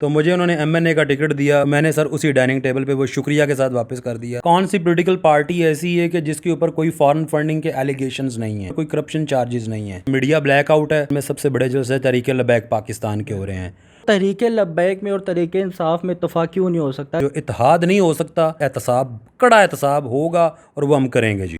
تو مجھے انہوں نے MNA کا ٹکٹ دیا، میں نے سر اسی ڈائننگ ٹیبل پہ وہ شکریہ کے ساتھ واپس کر دیا۔ کون سی پولیٹیکل پارٹی ایسی ہے کہ جس کے اوپر کوئی فارن فنڈنگ کے ایلیگیشنز نہیں ہیں، کوئی کرپشن چارجز نہیں ہیں؟ میڈیا بلیک آؤٹ ہے، میں سب سے بڑے جلسے تحریک لبیک پاکستان کے ہو رہے ہیں۔ تحریک لبیک میں اور تحریک انصاف میں اتفاق کیوں نہیں ہو سکتا؟ جو اتحاد نہیں ہو سکتا، احتساب، کڑا احتساب ہوگا اور وہ ہم کریں گے جی۔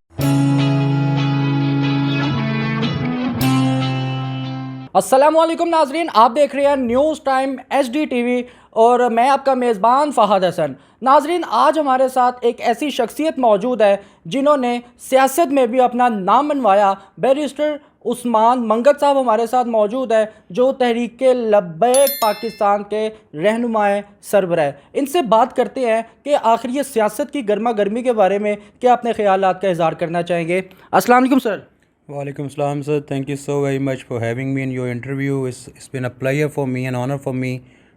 السلام علیکم ناظرین، آپ دیکھ رہے ہیں نیوز ٹائم HD TV اور میں آپ کا میزبان فہد حسن۔ ناظرین، آج ہمارے ساتھ ایک ایسی شخصیت موجود ہے جنہوں نے سیاست میں بھی اپنا نام بنوایا۔ بیرسٹر عثمان منگت صاحب ہمارے ساتھ موجود ہے، جو تحریک لبیک پاکستان کے رہنما سربراہ۔ ان سے بات کرتے ہیں کہ آخر یہ سیاست کی گرما گرمی کے بارے میں کیا اپنے خیالات کا اظہار کرنا چاہیں گے۔ السلام علیکم سر۔ وعلیکم السلام sir, thank you so very much for having me in your interview. It's been a pleasure for me and honor for me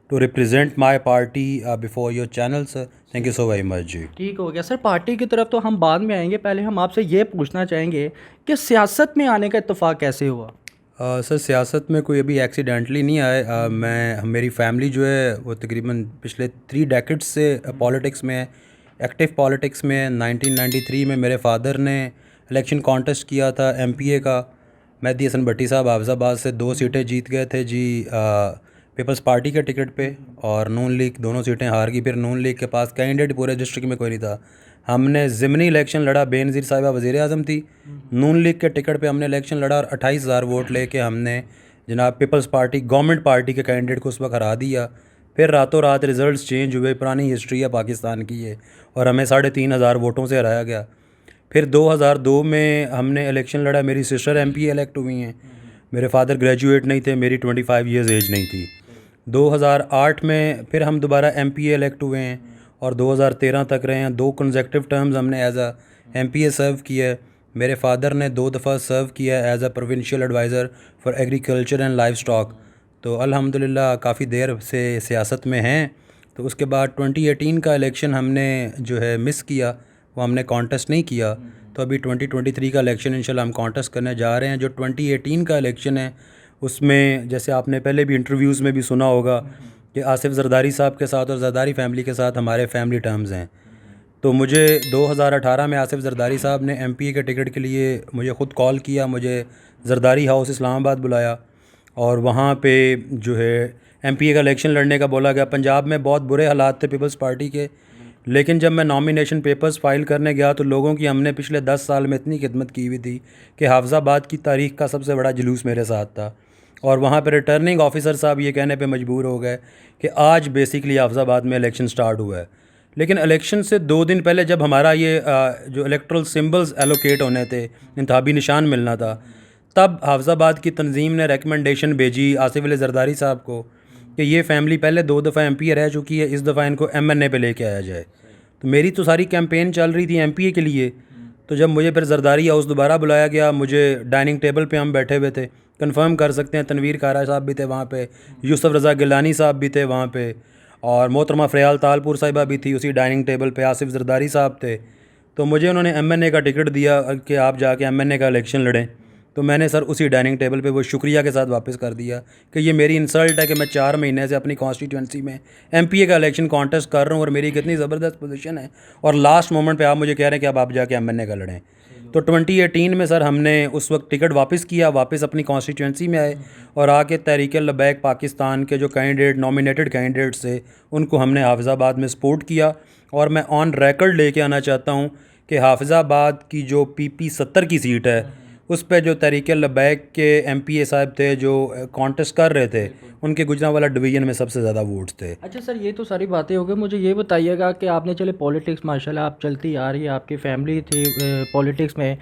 to represent my party before your channel sir. Thank you so very much جی۔ ٹھیک ہو گیا سر، party کی طرف تو ہم بعد میں آئیں گے، پہلے ہم آپ سے یہ پوچھنا چاہیں گے کہ سیاست میں آنے کا اتفاق کیسے ہوا؟ سر سیاست میں کوئی ابھی ایکسیڈنٹلی نہیں آئے، میری فیملی جو ہے وہ تقریباً پچھلے 3 ڈیکڈ سے پالیٹکس میں ہے، ایکٹیو پالیٹکس میں ہے۔ 1993 میں میرے فادر نے الیکشن کانٹیسٹ کیا تھا MPA کا، مہدی حسن بھٹی صاحب حافظ آباد سے 2 سیٹیں جیت گئے تھے جی پیپلز پارٹی کے ٹکٹ پہ، اور نون لیگ 2 سیٹیں ہار گئی۔ پھر نون لیگ کے پاس کینڈیڈیٹ پورے ڈسٹرکٹ میں کوئی نہیں تھا۔ ہم نے ضمنی الیکشن لڑا، بے نظیر صاحبہ وزیر اعظم تھی، نون لیگ کے ٹکٹ پہ ہم نے الیکشن لڑا اور 28,000 ووٹ لے کے ہم نے جناب پیپلز پارٹی گورنمنٹ پارٹی کے کینڈیڈیٹ کو اس وقت ہرا دیا۔ پھر راتوں رات ریزلٹس چینج ہوئے، پرانی ہسٹری ہے پاکستان کی یہ، اور ہمیں 3,500 ووٹوں سے ہرایا گیا۔ پھر 2002 میں ہم نے الیکشن لڑا، میری سسٹر MPA الیکٹ ہوئی ہیں، میرے فادر گریجویٹ نہیں تھے، میری 25 ایئرز ایج نہیں تھی۔ 2008 میں پھر ہم دوبارہ MPA الیکٹ ہوئے ہیں اور 2013 تک رہے ہیں۔ 2 کنزیکٹیو ٹرمز ہم نے ایز اے MPA سرو کیا ہے۔ میرے فادر نے 2 دفعہ سرو کیا ہے as a provincial advisor for agriculture and livestock. تو الحمدللہ کافی دیر سے سیاست میں ہیں۔ تو اس کے بعد 2018 کا الیکشن ہم نے جو ہے مس کیا، وہ ہم نے کانٹیسٹ نہیں کیا۔ تو ابھی 2023 کا الیکشن انشاءاللہ ہم کانٹیسٹ کرنے جا رہے ہیں۔ جو 2018 کا الیکشن ہے اس میں جیسے آپ نے پہلے بھی انٹرویوز میں بھی سنا ہوگا کہ آصف زرداری صاحب کے ساتھ اور زرداری فیملی کے ساتھ ہمارے فیملی ٹرمز ہیں۔ تو مجھے 2018 میں آصف زرداری صاحب نے MPA کے ٹکٹ کے لیے مجھے خود کال کیا، مجھے زرداری ہاؤس اسلام آباد بلایا اور وہاں پہ جو ہے MPA کا الیکشن لڑنے کا بولا گیا۔ پنجاب میں بہت برے حالات تھے پیپلز پارٹی کے، لیکن جب میں نامینیشن پیپرز فائل کرنے گیا تو لوگوں کی ہم نے پچھلے 10 سال میں اتنی خدمت کی ہوئی تھی کہ حافظ آباد کی تاریخ کا سب سے بڑا جلوس میرے ساتھ تھا، اور وہاں پہ ریٹرننگ آفیسر صاحب یہ کہنے پہ مجبور ہو گئے کہ آج بیسکلی حافظ آباد میں الیکشن سٹارٹ ہوا ہے۔ لیکن الیکشن سے 2 دن پہلے جب ہمارا یہ جو الیکٹرل سمبلز ایلوکیٹ ہونے تھے، انتخابی نشان ملنا تھا، تب حافظ آباد کی تنظیم نے ریکمنڈیشن بھیجی آصف علی زرداری صاحب کو کہ یہ فیملی پہلے 2 دفعہ MPA رہ چکی ہے، اس دفعہ ان کو MNA پہ لے کے آیا جائے۔ تو میری تو ساری کیمپین چل رہی تھی MPA کے لیے۔ تو جب مجھے پھر زرداری ہاؤس دوبارہ بلایا گیا، مجھے ڈائننگ ٹیبل پہ ہم بیٹھے ہوئے تھے، کنفرم کر سکتے ہیں تنویر کارا صاحب بھی تھے وہاں پہ، یوسف رضا گیلانی صاحب بھی تھے وہاں پہ، اور محترمہ فریال تالپور صاحبہ بھی تھی اسی ڈائننگ ٹیبل پہ، آصف زرداری صاحب تھے۔ تو مجھے انہوں نے MNA کا ٹکٹ دیا کہ آپ جا کے MNA کا الیکشن لڑیں۔ تو میں نے سر اسی ڈائننگ ٹیبل پہ وہ شکریہ کے ساتھ واپس کر دیا کہ یہ میری انسلٹ ہے کہ میں 4 مہینے سے اپنی کانسٹیٹوئنسی میں MPA کا الیکشن کانٹیسٹ کر رہا ہوں اور میری کتنی زبردست پوزیشن ہے، اور لاسٹ مومنٹ پہ آپ مجھے کہہ رہے ہیں کہ اب آپ جا کے MNA کا لڑیں۔ تو 2018 میں سر ہم نے اس وقت ٹکٹ واپس کیا، واپس اپنی کانسٹیٹوئنسی میں آئے اور آ کے تحریک لبیک پاکستان کے جو کینڈیڈیٹ نامینیٹڈ کینڈیڈیٹس تھے ان کو ہم نے حافظ آباد میں سپورٹ کیا۔ اور میں آن ریکارڈ لے کے آنا چاہتا ہوں کہ حافظ آباد کی جو PP 70 کی سیٹ ہے اس پہ جو تحریک لبیک کے MPA صاحب تھے جو کانٹیسٹ کر رہے تھے، ان کے گجرانوالہ ڈویژن میں سب سے زیادہ ووٹس تھے۔ اچھا سر، یہ تو ساری باتیں ہو گئی، مجھے یہ بتائیے گا کہ آپ نے چلے پولیٹکس ماشاءاللہ آپ چلتی آ رہی ہے، آپ کی فیملی تھی پولیٹکس میں،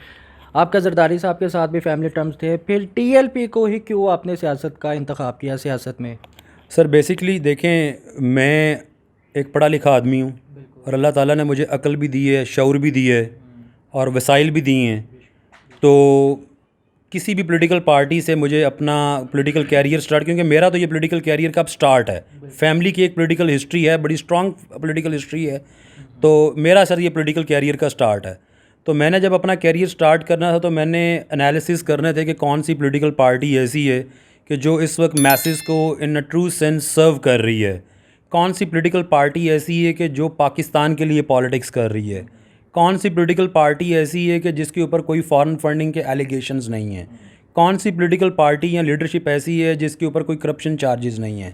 آپ کا زرداری صاحب کے ساتھ بھی فیملی ٹرمز تھے، پھر TLP کو ہی کیوں آپ نے سیاست کا انتخاب کیا سیاست میں؟ سر بیسکلی دیکھیں، میں ایک پڑھا لکھا آدمی ہوں اور اللہ تعالیٰ نے مجھے عقل بھی دی ہے، شعور بھی دی ہے اور وسائل بھی دی ہیں۔ تو کسی بھی پولیٹیکل پارٹی سے مجھے اپنا پولیٹیکل کیریئر سٹارٹ، کیونکہ میرا تو یہ پولیٹیکل کیریئر کب سٹارٹ ہے، فیملی کی ایک پولیٹیکل ہسٹری ہے، بڑی اسٹرانگ پولیٹیکل ہسٹری ہے، تو میرا سر یہ پولیٹیکل کیریئر کا سٹارٹ ہے۔ تو میں نے جب اپنا کیریئر سٹارٹ کرنا تھا تو میں نے انالیسس کرنے تھے کہ کون سی پولیٹیکل پارٹی ایسی ہے کہ جو اس وقت میسز کو ان اے ٹرو سینس سرو کر رہی ہے، کون سی پولیٹیکل پارٹی ایسی ہے کہ جو پاکستان کے لیے پالیٹکس کر رہی ہے؟ کون سی پولیٹیکل پارٹی ایسی ہے کہ جس کے اوپر کوئی فارن فنڈنگ کے ایلیگیشنز نہیں ہیں؟ کون سی پولیٹیکل پارٹی یا لیڈرشپ ایسی ہے جس کے اوپر کوئی کرپشن چارجز نہیں ہیں؟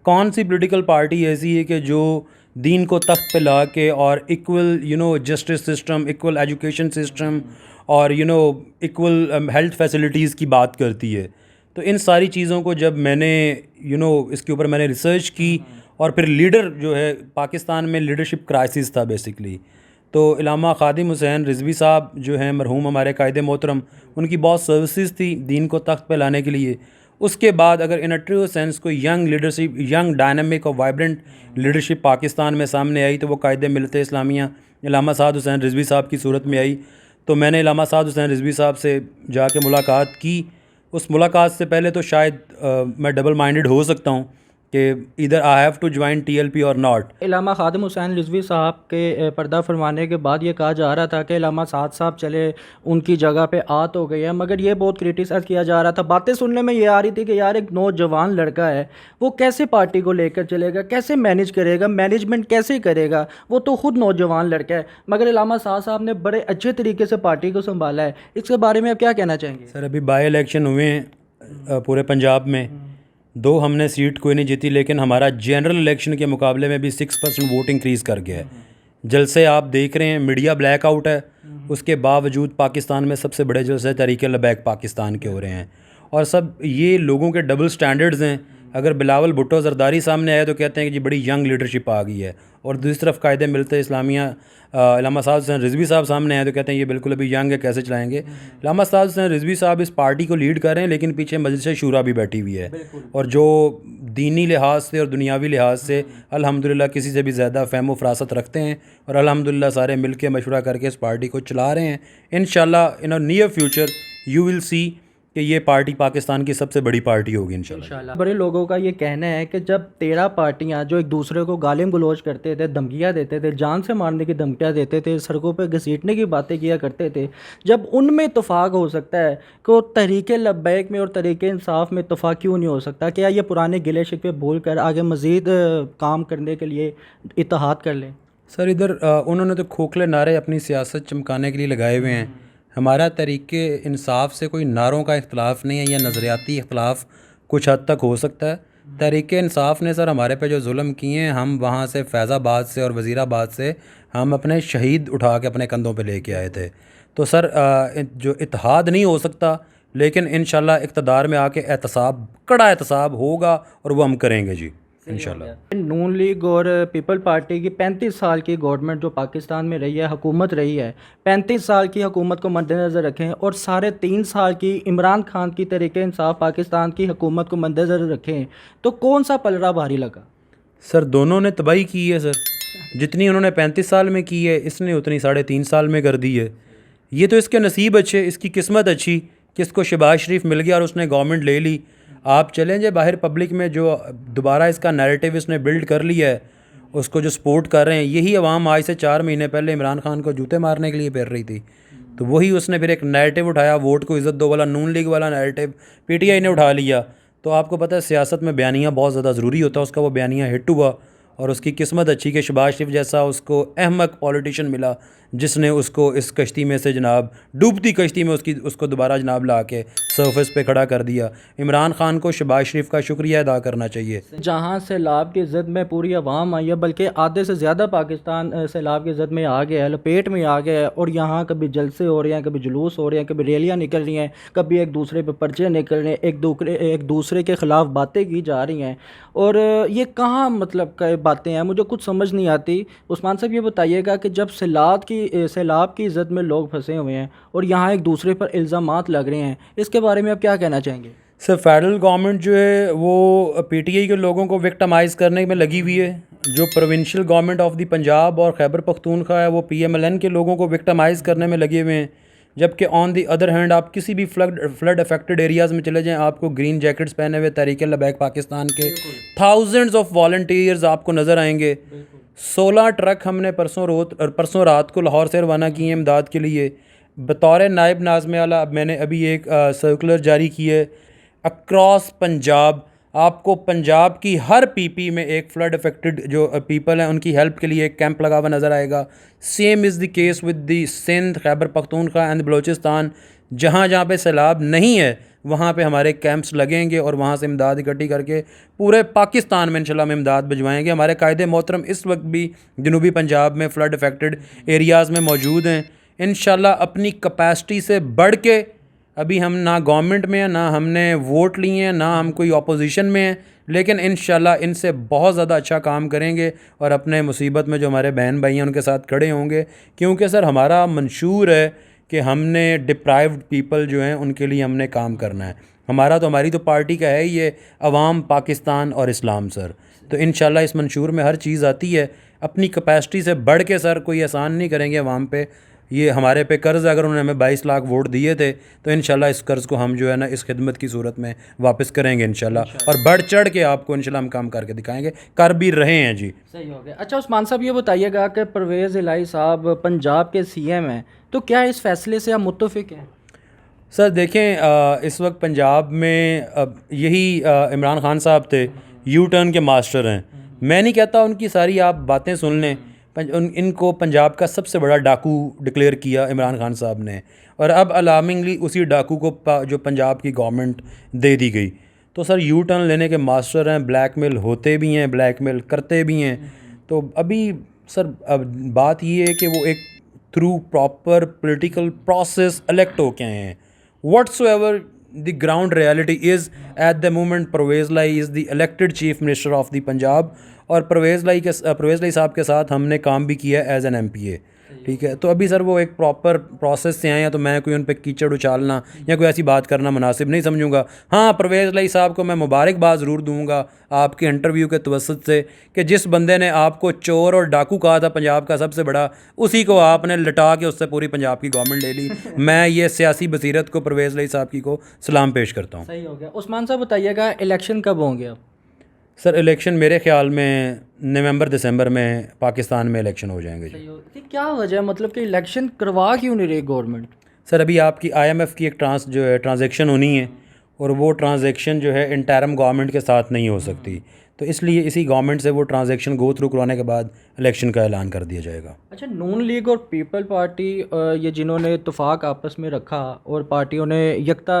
کون سی پولیٹیکل پارٹی ایسی ہے کہ جو دین کو تخت پہ لا کے اور equal justice system, equal education system اور ایکول ہیلتھ فیسلٹیز کی بات کرتی ہے؟ تو ان ساری چیزوں کو جب میں نے اس کے اوپر میں نے ریسرچ کی، اور پھر لیڈر جو ہے پاکستان میں لیڈرشپ کرائسس تھا بیسکلی، تو علامہ خادم حسین رضوی صاحب جو ہیں مرحوم ہمارے قائد محترم، ان کی بہت سروسز تھی دین کو تخت پہ لانے کے لیے۔ اس کے بعد اگر ان اے ٹرو سینس کوئی ینگ لیڈرشپ، ینگ ڈائنامک اور وائبرنٹ لیڈرشپ پاکستان میں سامنے آئی تو وہ قائد ملت اسلامیہ علامہ سعد حسین رضوی صاحب کی صورت میں آئی۔ تو میں نے علامہ سعد حسین رضوی صاحب سے جا کے ملاقات کی۔ اس ملاقات سے پہلے تو شاید میں ڈبل مائنڈڈ ہو سکتا ہوں کہ ادھر I have to join TLP اور ناٹ۔ علامہ خادم حسین رضوی صاحب کے پردہ فرمانے کے بعد یہ کہا جا رہا تھا کہ علامہ سعد صاحب چلے ان کی جگہ پہ آت ہو گئی ہے، مگر یہ بہت کرٹیسائز کیا جا رہا تھا۔ باتیں سننے میں یہ آ رہی تھی کہ یار ایک نوجوان لڑکا ہے، وہ کیسے پارٹی کو لے کر چلے گا، کیسے مینیج کرے گا، مینجمنٹ کیسے کرے گا، وہ تو خود نوجوان لڑکا ہے۔ مگر علامہ سعد صاحب نے بڑے اچھے طریقے سے پارٹی کو سنبھالا ہے، اس کے بارے میں آپ کیا کہنا چاہیں گے؟ سر ابھی بائی الیکشن ہوئے ہیں پورے پنجاب میں، 2 ہم نے سیٹ کوئی نہیں جیتی، لیکن ہمارا جنرل الیکشن کے مقابلے میں بھی 6% ووٹ انکریز کر گیا ہے۔ جلسے آپ دیکھ رہے ہیں، میڈیا بلیک آؤٹ ہے، اس کے باوجود پاکستان میں سب سے بڑے جلسے تحریک لبیک پاکستان کے ہو رہے ہیں، اور سب یہ لوگوں کے ڈبل سٹینڈرڈز ہیں۔ اگر بلاول بھٹو زرداری سامنے آئے تو کہتے ہیں کہ جی بڑی ینگ لیڈرشپ آ گئی ہے، اور دوسری طرف قائد ملت اسلامیہ علامہ سعد حسین رضوی صاحب سامنے آئے تو کہتے ہیں یہ بالکل ابھی ینگ ہے، کیسے چلائیں گے۔ علامہ سعد حسین رضوی صاحب اس پارٹی کو لیڈ کر رہے ہیں، لیکن پیچھے مجلس شورا بھی بیٹھی ہوئی ہے، اور جو دینی لحاظ سے اور دنیاوی لحاظ سے الحمدللہ کسی سے بھی زیادہ فہم و فراست رکھتے ہیں، اور الحمدللہ سارے مل کے مشورہ کر کے اس پارٹی کو چلا رہے ہیں۔ انشاءاللہ in a near future you will see کہ یہ پارٹی پاکستان کی سب سے بڑی پارٹی ہوگی انشاءاللہ۔ بڑے لوگوں کا یہ کہنا ہے کہ جب 13 پارٹیاں جو ایک دوسرے کو گالم گلوچ کرتے تھے، دھمکیاں دیتے تھے، جان سے مارنے کی دھمکیاں دیتے تھے، سڑکوں پہ گھسیٹنے کی باتیں کیا کرتے تھے، جب ان میں اتفاق ہو سکتا ہے کہ تحریک لبیک میں اور تحریک انصاف میں اتفاق کیوں نہیں ہو سکتا؟ کیا یہ پرانے گلے شکوے بھول کر آگے مزید کام کرنے کے لیے اتحاد کر لیں؟ سر ادھر انہوں نے تو کھوکھلے نعرے اپنی سیاست چمکانے کے لیے لگائے ہوئے ہیں۔ ہمارا تحریک انصاف سے کوئی نعروں کا اختلاف نہیں ہے، یا نظریاتی اختلاف کچھ حد تک ہو سکتا ہے۔ تحریک انصاف نے سر ہمارے پہ جو ظلم کیے ہیں، ہم وہاں سے فیض آباد سے اور وزیر آباد سے ہم اپنے شہید اٹھا کے اپنے کندھوں پہ لے کے آئے تھے۔ تو سر جو اتحاد نہیں ہو سکتا، لیکن انشاءاللہ اقتدار میں آ کے احتساب، کڑا احتساب ہوگا، اور وہ ہم کریں گے جی انشاءاللہ۔ نون لیگ اور پیپل پارٹی کی 35 سال کی گورنمنٹ جو پاکستان میں رہی ہے، حکومت رہی ہے، 35 سال کی حکومت کو مد نظر رکھیں اور 3.5 سال کی عمران خان کی تحریک انصاف پاکستان کی حکومت کو مد نظر رکھیں، تو کون سا پلڑا بھاری لگا؟ سر دونوں نے تباہی کی ہے سر، جتنی انہوں نے 35 سال میں کی ہے، اس نے اتنی 3.5 سال میں کر دی ہے۔ یہ تو اس کے نصیب اچھے، اس کی قسمت اچھی کہ اس کو شہباز شریف مل گیا اور اس نے گورنمنٹ لے لی۔ آپ چلیں جے باہر پبلک میں، جو دوبارہ اس کا نیریٹو اس نے بلڈ کر لیا ہے، اس کو جو سپورٹ کر رہے ہیں، یہی عوام آج سے 4 مہینے پہلے عمران خان کو جوتے مارنے کے لیے پھر رہی تھی، تو وہی اس نے پھر ایک نیریٹو اٹھایا، ووٹ کو عزت دو والا، نون لیگ والا نیریٹو PTI نے اٹھا لیا۔ تو آپ کو پتہ ہے سیاست میں بیانیہ بہت زیادہ ضروری ہوتا ہے، اس کا وہ بیانیہ ہٹ ہوا، اور اس کی قسمت اچھی کہ شہباز شریف جیسا اس کو احمق پولیٹیشین ملا، جس نے اس کو اس کشتی میں سے جناب، ڈوبتی کشتی میں اس کو دوبارہ جناب لا کے سرفیس پہ کھڑا کر دیا۔ عمران خان کو شہباز شریف کا شکریہ ادا کرنا چاہیے۔ جہاں سیلاب کی زد میں پوری عوام آئی ہے، بلکہ آدھے سے زیادہ پاکستان سیلاب کی زد میں آ گیا ہے، لپیٹ میں آ گیا ہے، اور یہاں کبھی جلسے ہو رہے ہیں، کبھی جلوس ہو رہے ہیں، کبھی ریلیاں نکل رہی ہیں، کبھی ایک دوسرے پہ پرچے نکل رہے ہیں، ایک دوسرے کے خلاف باتیں کی جا رہی ہیں، اور یہ کہاں مطلب کہ باتیں ہیں، مجھے کچھ سمجھ نہیں آتی۔ عثمان صاحب یہ بتائیے گا کہ جب سیلاب کی زد میں لوگ پھنسے ہوئے ہیں اور یہاں ایک دوسرے پر الزامات لگ رہے ہیں، اس کے بارے میں آپ کیا کہنا چاہیں گے؟ سر فیڈرل گورنمنٹ جو ہے وہ PTI کے لوگوں کو وکٹمائز کرنے میں لگی ہوئی ہے، جو provincial government of the Punjab اور خیبر پختونخوا ہے وہ PMLN کے لوگوں کو وکٹمائز کرنے میں لگے ہوئے ہیں، جبکہ آن دی ادر ہینڈ آپ کسی بھی فلڈ افیکٹڈ ایریاز میں چلے جائیں، آپ کو گرین جیکٹس پہنے ہوئے تحریک لبیک پاکستان کے تھاؤزنڈز آف والنٹیئرز آپ کو نظر آئیں گے۔ 16 ٹرک ہم نے پرسوں رات کو لاہور سے روانہ کیے ہیں امداد کے لیے۔ بطور نائب ناظم اعلیٰ میں نے ابھی ایک سرکولر جاری کی ہے، اکراس پنجاب آپ کو پنجاب کی ہر پی پی میں ایک فلڈ افیکٹڈ جو پیپل ہیں ان کی ہیلپ کے لیے ایک کیمپ لگا ہوا نظر آئے گا. Same as the case with the Sindh, Khyber Pakhtunkhwa and Balochistan. جہاں جہاں پہ سیلاب نہیں ہے وہاں پہ ہمارے کیمپس لگیں گے اور وہاں سے امداد اکٹھی کر کے پورے پاکستان میں انشاءاللہ ہم امداد بھجوائیں گے. ہمارے قائد محترم اس وقت بھی جنوبی پنجاب میں فلڈ افیکٹڈ ایریاز میں موجود ہیں. انشاءاللہ اپنی کیپیسٹی سے بڑھ کے, ابھی ہم نہ گورنمنٹ میں ہیں, نہ ہم نے ووٹ لیے ہیں, نہ ہم کوئی اپوزیشن میں ہیں, لیکن انشاءاللہ ان سے بہت زیادہ اچھا کام کریں گے اور اپنے مصیبت میں جو ہمارے بہن بھائی ہیں ان کے ساتھ کھڑے ہوں گے. کیونکہ سر ہمارا منشور ہے کہ ہم نے ڈپرائیوڈ پیپل جو ہیں ان کے لیے ہم نے کام کرنا ہے. ہماری تو پارٹی کا ہے ہی یہ عوام, پاکستان اور اسلام سر. تو انشاءاللہ اس منشور میں ہر چیز آتی ہے. اپنی کیپیسٹی سے بڑھ کے سر کوئی احسان نہیں کریں گے عوام پہ. یہ ہمارے پہ قرض ہے, اگر انہوں نے ہمیں 22 لاکھ ووٹ دیے تھے تو انشاءاللہ اس قرض کو ہم جو ہے نا اس خدمت کی صورت میں واپس کریں گے انشاءاللہ, اور بڑھ چڑھ کے آپ کو انشاءاللہ ہم کام کر کے دکھائیں گے, کر بھی رہے ہیں جی. صحیح ہو گیا. اچھا عثمان صاحب یہ بتائیے گا کہ پرویز الہی صاحب پنجاب کے سی ایم ہیں, تو کیا اس فیصلے سے آپ متفق ہیں؟ سر دیکھیں, اس وقت پنجاب میں یہی عمران خان صاحب تھے, یو ٹرن کے ماسٹر ہیں. میں نہیں کہتا ان کی ساری آپ باتیں سن لیں, ان کو پنجاب کا سب سے بڑا ڈاکو ڈکلیئر کیا عمران خان صاحب نے, اور اب الارمنگلی اسی ڈاکو کو جو پنجاب کی گورنمنٹ دے دی گئی. تو سر یو ٹرن لینے کے ماسٹر ہیں, بلیک میل ہوتے بھی ہیں, بلیک میل کرتے بھی ہیں. تو ابھی سر اب بات یہ ہے کہ وہ ایک through proper political process elect ہو کے آئے ہیں. whatsoever the ground reality is at the moment, Pervez الہی is the elected chief minister of the Punjab, اور پرویز الہی صاحب کے ساتھ ہم نے کام بھی کیا ہے ایز این ایم پی اے. ٹھیک ہے, تو ابھی سر وہ ایک پراپر پروسیس سے آئے ہیں, تو میں کوئی ان پہ کیچڑ اچھالنا یا کوئی ایسی بات کرنا مناسب نہیں سمجھوں گا. ہاں, پرویز الہی صاحب کو میں مبارکباد ضرور دوں گا آپ کے انٹرویو کے توسط سے کہ جس بندے نے آپ کو چور اور ڈاکو کہا تھا پنجاب کا سب سے بڑا, اسی کو آپ نے لٹا کے اس سے پوری پنجاب کی گورنمنٹ لے لی. میں یہ سیاسی بصیرت کو پرویز الہی صاحب کی کو سلام پیش کرتا ہوں. صحیح ہو گیا. عثمان صاحب بتائیے گا الیکشن کب ہوں گے اب؟ سر الیکشن میرے خیال میں نومبر دسمبر میں پاکستان میں الیکشن ہو جائیں گے جی. کیا وجہ ہے, مطلب کہ الیکشن کروا کیوں نہیں رہی گورنمنٹ؟ سر ابھی آپ کی آئی ایم ایف کی ایک ٹرانزیکشن ہونی ہے, اور وہ ٹرانزیکشن جو ہے انٹرم گورنمنٹ کے ساتھ نہیں ہو سکتی, تو اس لیے اسی گورنمنٹ سے وہ ٹرانزیکشن گو تھرو کروانے کے بعد الیکشن کا اعلان کر دیا جائے گا. اچھا, نون لیگ اور پیپل پارٹی یہ جنہوں نے اتفاق آپس میں رکھا اور پارٹیوں نے یکتا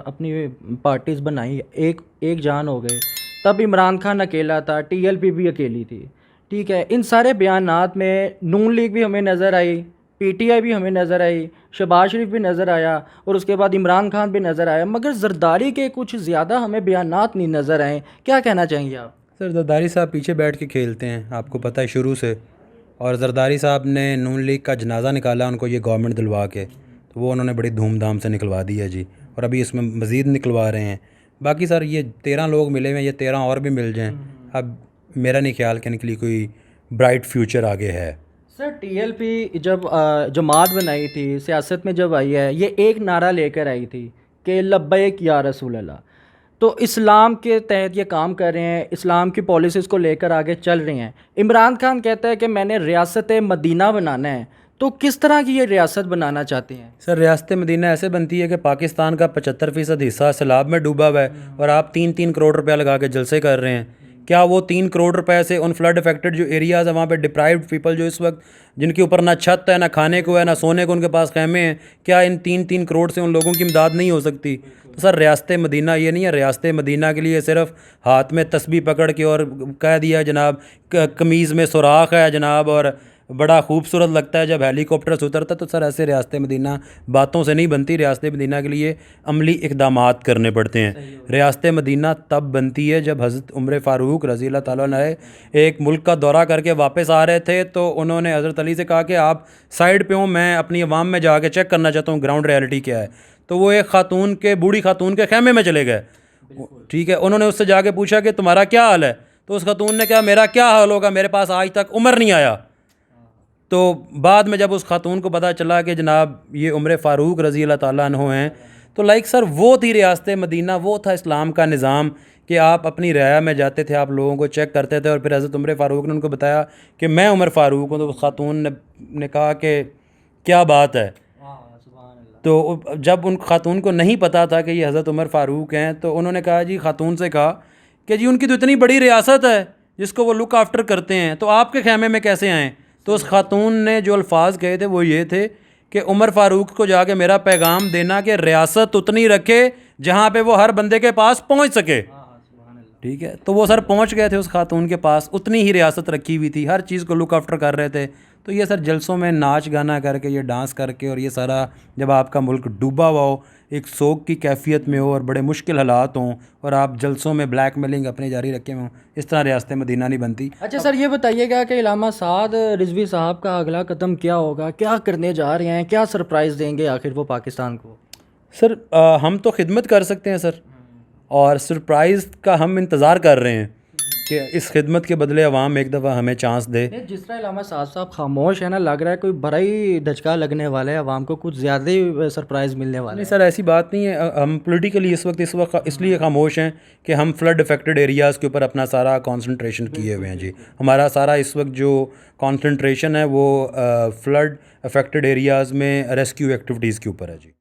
اپنی پارٹیز بنائی, ایک جان ہو گئے, تب عمران خان اکیلا تھا, ٹی ایل پی بھی اکیلی تھی. ٹھیک ہے, ان سارے بیانات میں نون لیگ بھی ہمیں نظر آئی, پی ٹی آئی بھی ہمیں نظر آئی, شہباز شریف بھی نظر آیا, اور اس کے بعد عمران خان بھی نظر آیا, مگر زرداری کے کچھ زیادہ ہمیں بیانات نہیں نظر آئے. کیا کہنا چاہیں گے آپ؟ سر زرداری صاحب پیچھے بیٹھ کے کھیلتے ہیں, آپ کو پتہ ہے شروع سے, اور زرداری صاحب نے نون لیگ کا جنازہ نکالا ان کو یہ گورنمنٹ دلوا کے, تو وہ انہوں نے بڑی دھوم دھام سے نکلوا دیا جی, اور ابھی اس میں مزید نکلوا رہے ہیں. باقی سر یہ 13 لوگ ملے ہوئے ہیں, یہ 13 اور بھی مل جائیں, اب میرا نہیں خیال کہ ان کے لیے کوئی برائٹ فیوچر آگے ہے. سر ٹی ایل پی جب جماعت بنائی تھی, سیاست میں جب آئی ہے, یہ ایک نعرہ لے کر آئی تھی کہ لبیک یا رسول اللہ. تو اسلام کے تحت یہ کام کر رہے ہیں, اسلام کی پالیسیز کو لے کر آگے چل رہے ہیں. عمران خان کہتا ہے کہ میں نے ریاست مدینہ بنانا ہے, تو کس طرح کی یہ ریاست بنانا چاہتے ہیں؟ سر ریاست مدینہ ایسے بنتی ہے کہ پاکستان کا 75% حصہ سیلاب میں ڈوبا ہوا ہے, اور آپ 3-3 کروڑ روپیہ لگا کے جلسے کر رہے ہیں. کیا وہ 3 کروڑ روپے سے ان فلڈ افیکٹڈ جو ایریاز ہیں وہاں پہ ڈپرائیوڈ پیپل جو اس وقت جن کے اوپر نہ چھت ہے, نہ کھانے کو ہے, نہ سونے کو ان کے پاس خیمے ہیں, کیا ان 3-3 کروڑ سے ان لوگوں کی امداد نہیں ہو سکتی؟ تو سر ریاست مدینہ یہ نہیں ہے. ریاست مدینہ کے لیے صرف ہاتھ میں تسبیح پکڑ کے اور کہہ دیا جناب قمیض میں سوراخ ہے جناب, اور بڑا خوبصورت لگتا ہے جب ہیلی کاپٹر سے اترتا ہے, تو سر ایسے ریاست مدینہ باتوں سے نہیں بنتی. ریاست مدینہ کے لیے عملی اقدامات کرنے پڑتے ہیں. ریاست مدینہ تب بنتی ہے جب حضرت عمر فاروق رضی اللہ تعالیٰ عنہ ایک ملک کا دورہ کر کے واپس آ رہے تھے, تو انہوں نے حضرت علی سے کہا کہ آپ سائڈ پہ ہوں, میں اپنی عوام میں جا کے چیک کرنا چاہتا ہوں گراؤنڈ ریالٹی کیا ہے. تو وہ ایک بوڑھی خاتون کے خیمے میں چلے گئے. ٹھیک ہے, انہوں نے اس سے جا کے پوچھا کہ تمہارا کیا حال ہے, تو اس خاتون نے کہا میرا کیا حال ہوگا, میرے پاس آج تک عمر نہیں آیا. تو بعد میں جب اس خاتون کو پتہ چلا کہ جناب یہ عمر فاروق رضی اللہ تعالیٰ عنہ ہیں, تو سر وہ تھی ریاست مدینہ, وہ تھا اسلام کا نظام کہ آپ اپنی رعایا میں جاتے تھے, آپ لوگوں کو چیک کرتے تھے, اور پھر حضرت عمر فاروق نے ان کو بتایا کہ میں عمر فاروق ہوں. تو اس خاتون نے کہا کہ کیا بات ہے. تو جب ان خاتون کو نہیں پتہ تھا کہ یہ حضرت عمر فاروق ہیں, تو انہوں نے کہا جی خاتون سے کہا کہ جی ان کی تو اتنی بڑی ریاست ہے جس کو وہ لک آفٹر کرتے ہیں، تو آپ کے خیمے میں کیسے آئیں؟ تو اس خاتون نے جو الفاظ کہے تھے وہ یہ تھے کہ عمر فاروق کو جا کے میرا پیغام دینا کہ ریاست اتنی رکھے جہاں پہ وہ ہر بندے کے پاس پہنچ سکے. ٹھیک ہے، تو وہ سر پہنچ گئے تھے اس خاتون کے پاس، اتنی ہی ریاست رکھی ہوئی تھی، ہر چیز کو لک آفٹر کر رہے تھے. تو یہ سر جلسوں میں ناچ گانا کر کے، یہ ڈانس کر کے، اور یہ سارا جب آپ کا ملک ڈوبا ہوا ہو، ایک سوگ کی کیفیت میں ہو اور بڑے مشکل حالات ہوں، اور آپ جلسوں میں بلیک میلنگ اپنے جاری رکھے ہوں، اس طرح ریاست مدینہ نہیں بنتی. اچھا سر، یہ بتائیے گا کہ علامہ سعد رضوی صاحب کا اگلا قدم کیا ہوگا؟ کیا کرنے جا رہے ہیں؟ کیا سرپرائز دیں گے آخر وہ پاکستان کو؟ سر ہم تو خدمت کر سکتے ہیں سر، اور سرپرائز کا ہم انتظار کر رہے ہیں کہ اس خدمت کے بدلے عوام ایک دفعہ ہمیں چانس دے. جس طرح علامہ سعد صاحب خاموش ہے نا، لگ رہا ہے کوئی بڑا ہی دھچکا لگنے والا ہے، عوام کو کچھ زیادہ ہی سرپرائز ملنے والا ہے. نہیں سر، ایسی بات نہیں ہے. ہم پولیٹیکلی اس وقت اس لیے خاموش ہیں کہ ہم فلڈ افیکٹڈ ایریاز کے اوپر اپنا سارا کانسنٹریشن کیے ہوئے ہیں. جی ہمارا سارا اس وقت جو کانسنٹریشن ہے وہ فلڈ افیکٹڈ ایریاز میں ریسکیو ایکٹیویٹیز کے اوپر ہے. جی